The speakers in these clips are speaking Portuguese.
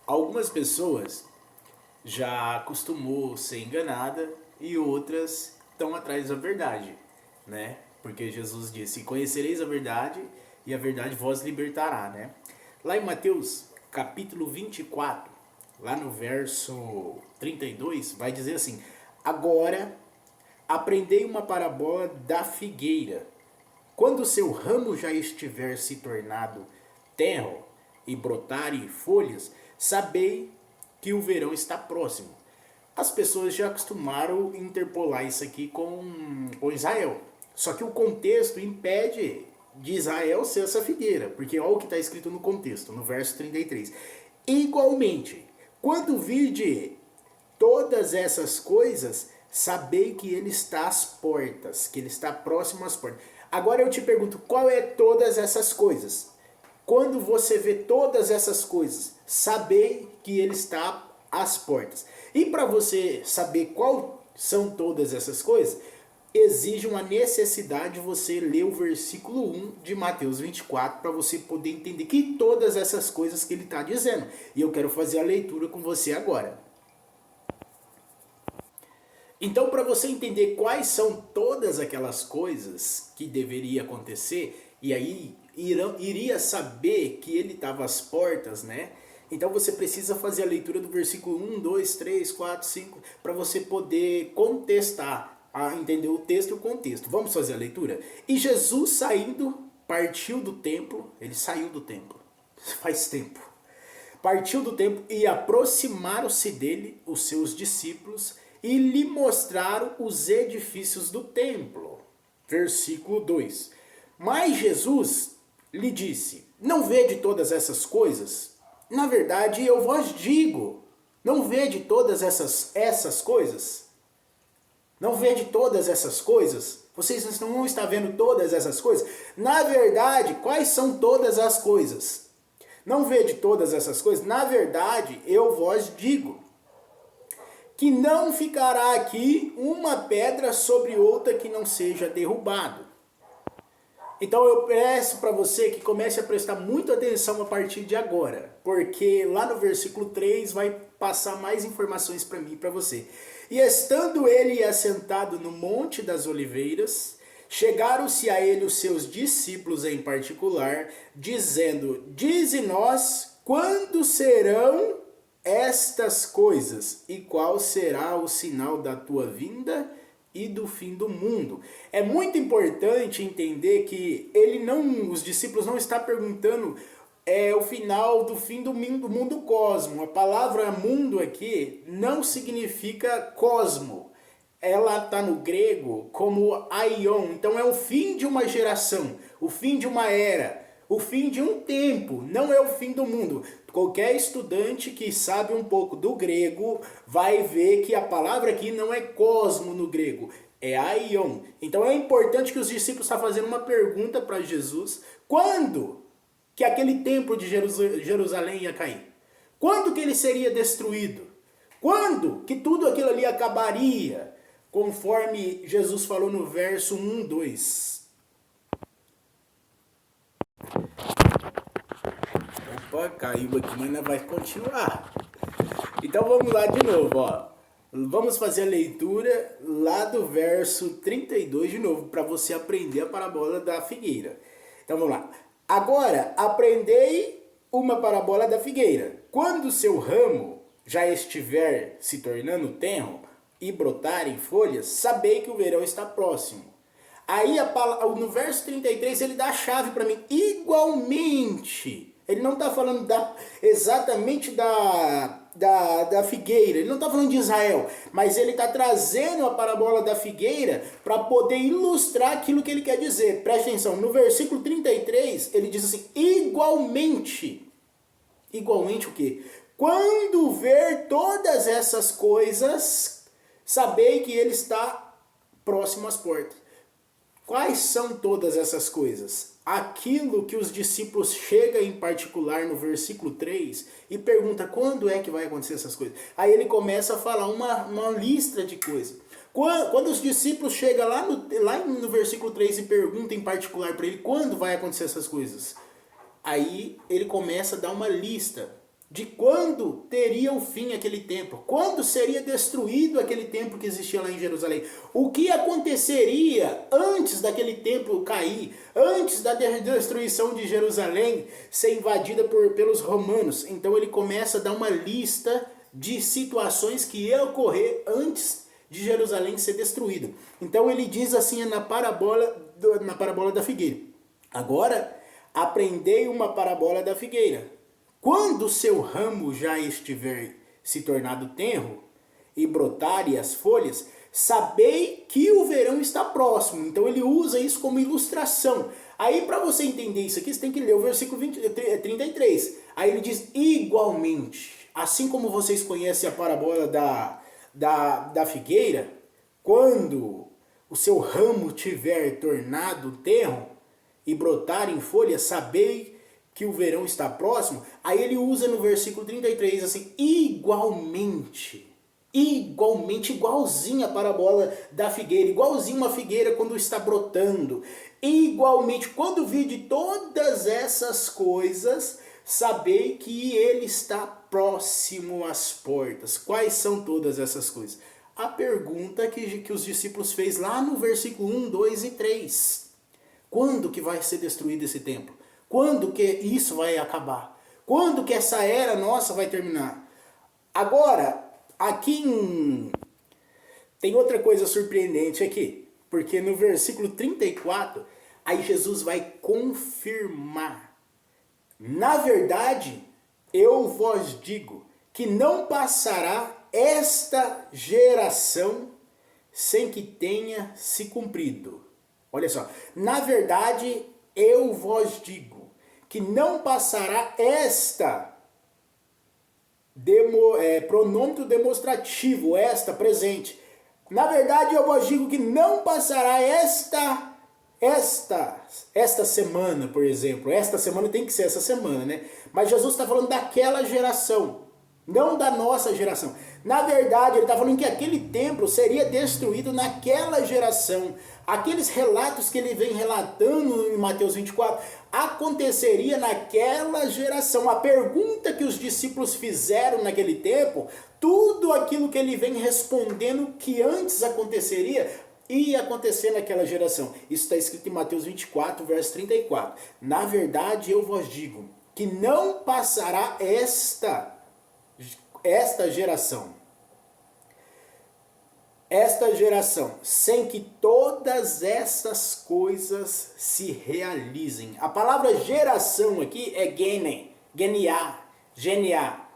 Algumas pessoas já acostumou ser enganada e outras estão atrás da verdade, né? Porque Jesus disse: "Conhecereis a verdade e a verdade vos libertará", né? Lá em Mateus, capítulo 24, lá no verso 32, vai dizer assim: "Agora aprendei uma parábola da figueira. Quando o seu ramo já estiver se tornado tenro e brotarem folhas, sabei que o verão está próximo." As pessoas já acostumaram interpolar isso aqui com Israel. Só que o contexto impede de Israel ser essa figueira. Porque olha o que está escrito no contexto, no verso 33. Igualmente, quando vide todas essas coisas, sabei que ele está às portas, que ele está próximo às portas. Agora eu te pergunto, qual é todas essas coisas? Quando você vê todas essas coisas, sabei que ele está às portas. E para você saber qual são todas essas coisas, exige uma necessidade de você ler o versículo 1 de Mateus 24 para você poder entender que todas essas coisas que ele está dizendo. E eu quero fazer a leitura com você agora. Então, para você entender quais são todas aquelas coisas que deveria acontecer, e aí iria saber que ele estava às portas, né? Então você precisa fazer a leitura do versículo 1, 2, 3, 4, 5, para você poder contestar, entender o texto e o contexto. Vamos fazer a leitura? E Jesus saindo, partiu do templo, ele saiu do templo, faz tempo. Partiu do templo e aproximaram-se dele os seus discípulos e lhe mostraram os edifícios do templo. Versículo 2. Mas Jesus lhe disse: não vede todas essas coisas? Na verdade, eu vos digo, não vede todas essas coisas? Não vede todas essas coisas? Vocês não estão vendo todas essas coisas? Na verdade, quais são todas as coisas? Não vede todas essas coisas? Na verdade, eu vos digo que não ficará aqui uma pedra sobre outra que não seja derrubado. Então eu peço para você que comece a prestar muita atenção a partir de agora, porque lá no versículo 3 vai passar mais informações para mim e para você. E estando ele assentado no Monte das Oliveiras, chegaram-se a ele os seus discípulos em particular, dizendo: dize-nos quando serão estas coisas e qual será o sinal da tua vinda e do fim do mundo. É muito importante entender que os discípulos não estão perguntando o final do fim do mundo cosmo. A palavra mundo aqui não significa cosmo. Ela está no grego como aion. Então é o fim de uma geração, o fim de uma era, o fim de um tempo. Não é o fim do mundo. Qualquer estudante que sabe um pouco do grego vai ver que a palavra aqui não é cosmo no grego, é aion. Então é importante que os discípulos estão fazendo uma pergunta para Jesus: quando que aquele templo de Jerusalém ia cair? Quando que ele seria destruído? Quando que tudo aquilo ali acabaria? Conforme Jesus falou no verso 1, 2. Opa, caiu aqui, mas ainda vai continuar. Então vamos lá de novo, ó. Vamos fazer a leitura lá do verso 32 de novo, para você aprender a parábola da figueira. Então vamos lá. Agora, aprendei uma parábola da figueira. Quando o seu ramo já estiver se tornando tenro e brotarem folhas, sabei que o verão está próximo. Aí no verso 33 ele dá a chave para mim. Igualmente. Ele não está falando exatamente da figueira, ele não está falando de Israel, mas ele está trazendo a parábola da figueira para poder ilustrar aquilo que ele quer dizer. Preste atenção, no versículo 33 ele diz assim: igualmente. Igualmente o quê? Quando ver todas essas coisas, sabei que ele está próximo às portas. Quais são todas essas coisas? Aquilo que os discípulos chegam em particular no versículo 3 e pergunta quando é que vai acontecer essas coisas. Aí ele começa a falar uma lista de coisas. Quando os discípulos chegam lá no versículo 3 e perguntam em particular para ele quando vai acontecer essas coisas, aí ele começa a dar uma lista de quando teria o fim aquele templo, quando seria destruído aquele templo que existia lá em Jerusalém, o que aconteceria antes daquele templo cair, antes da destruição de Jerusalém ser invadida pelos romanos. Então ele começa a dar uma lista de situações que iam ocorrer antes de Jerusalém ser destruído. Então ele diz assim na parábola da figueira: agora aprendei uma parábola da figueira. Quando o seu ramo já estiver se tornado tenro e brotarem as folhas, sabei que o verão está próximo. Então ele usa isso como ilustração. Aí para você entender isso aqui, você tem que ler o versículo 33. Aí ele diz: igualmente, assim como vocês conhecem a parábola da figueira, quando o seu ramo tiver tornado tenro e brotar em folhas, sabei que o verão está próximo. Aí ele usa no versículo 33 assim: igualmente, igualzinho a parábola da figueira, igualzinho uma figueira quando está brotando. Igualmente, quando vi de todas essas coisas, sabei que ele está próximo às portas. Quais são todas essas coisas? A pergunta que os discípulos fez lá no versículo 1, 2 e 3. Quando que vai ser destruído esse templo? Quando que isso vai acabar? Quando que essa era nossa vai terminar? Agora, tem outra coisa surpreendente aqui. Porque no versículo 34, aí Jesus vai confirmar. Na verdade, eu vos digo que não passará esta geração sem que tenha se cumprido. Olha só, na verdade, eu vos digo que não passará esta, pronômeno demonstrativo, esta, presente. Na verdade, eu vos digo que não passará esta semana, por exemplo. Esta semana tem que ser essa semana, né? Mas Jesus está falando daquela geração, não da nossa geração. Na verdade, ele está falando que aquele templo seria destruído naquela geração. Aqueles relatos que ele vem relatando em Mateus 24 aconteceria naquela geração. A pergunta que os discípulos fizeram naquele tempo, tudo aquilo que ele vem respondendo que antes aconteceria, ia acontecer naquela geração. Isso está escrito em Mateus 24, verso 34. Na verdade, eu vos digo que não passará esta geração, sem que todas essas coisas se realizem. A palavra geração aqui é genia.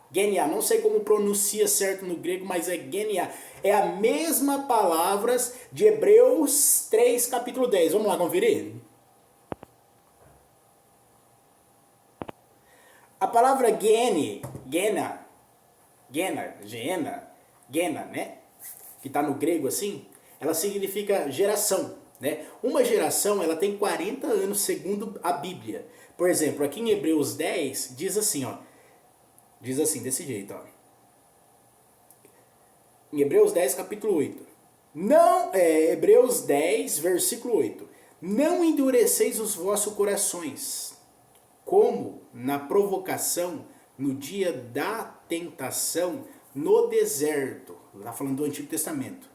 Não sei como pronuncia certo no grego, mas é genia. É a mesma palavra de Hebreus 3, capítulo 10. Vamos lá conferir? A palavra gena, né? Que está no grego assim, ela significa geração, né? Uma geração, ela tem 40 anos segundo a Bíblia. Por exemplo, aqui em Hebreus 10, diz assim, desse jeito, ó. Em Hebreus 10, capítulo 8. Hebreus 10, versículo 8. Não endureceis os vossos corações, como na provocação, no dia da tentação, no deserto. Está falando do Antigo Testamento.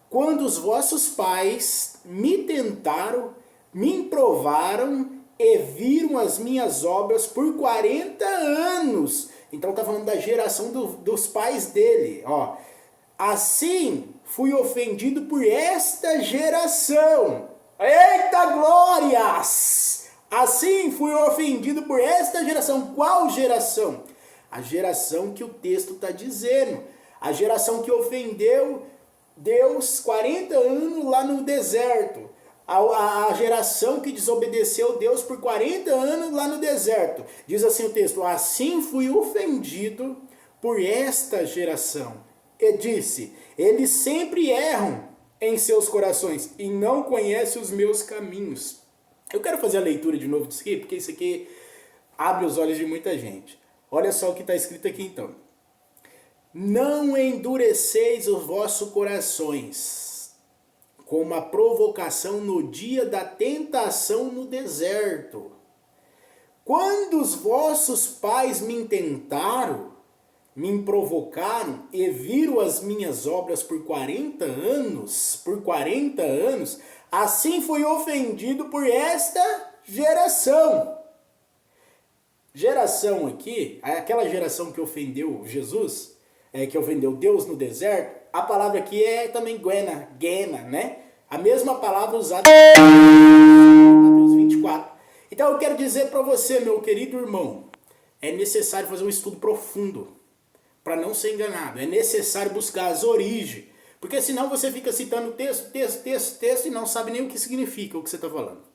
Quando os vossos pais me tentaram, me provaram e viram as minhas obras por 40 anos. Então está falando da geração dos pais dele. Ó. Assim fui ofendido por esta geração. Eita glórias! Assim fui ofendido por esta geração. Qual geração? A geração que o texto está dizendo. A geração que ofendeu Deus 40 anos lá no deserto. A geração que desobedeceu Deus por 40 anos lá no deserto. Diz assim o texto: assim fui ofendido por esta geração. E disse: eles sempre erram em seus corações e não conhecem os meus caminhos. Eu quero fazer a leitura de novo disso aqui, porque isso aqui abre os olhos de muita gente. Olha só o que está escrito aqui então. Não endureceis os vossos corações, como a provocação no dia da tentação no deserto, quando os vossos pais me intentaram, me provocaram e viram as minhas obras por 40 anos, assim fui ofendido por esta geração. Geração aqui, aquela geração que ofendeu Jesus, que ofendeu Deus no deserto, a palavra aqui é também Gena, né? A mesma palavra usada em Mateus 24. Então eu quero dizer para você, meu querido irmão, é necessário fazer um estudo profundo para não ser enganado. É necessário buscar as origens, porque senão você fica citando texto e não sabe nem o que significa o que você está falando.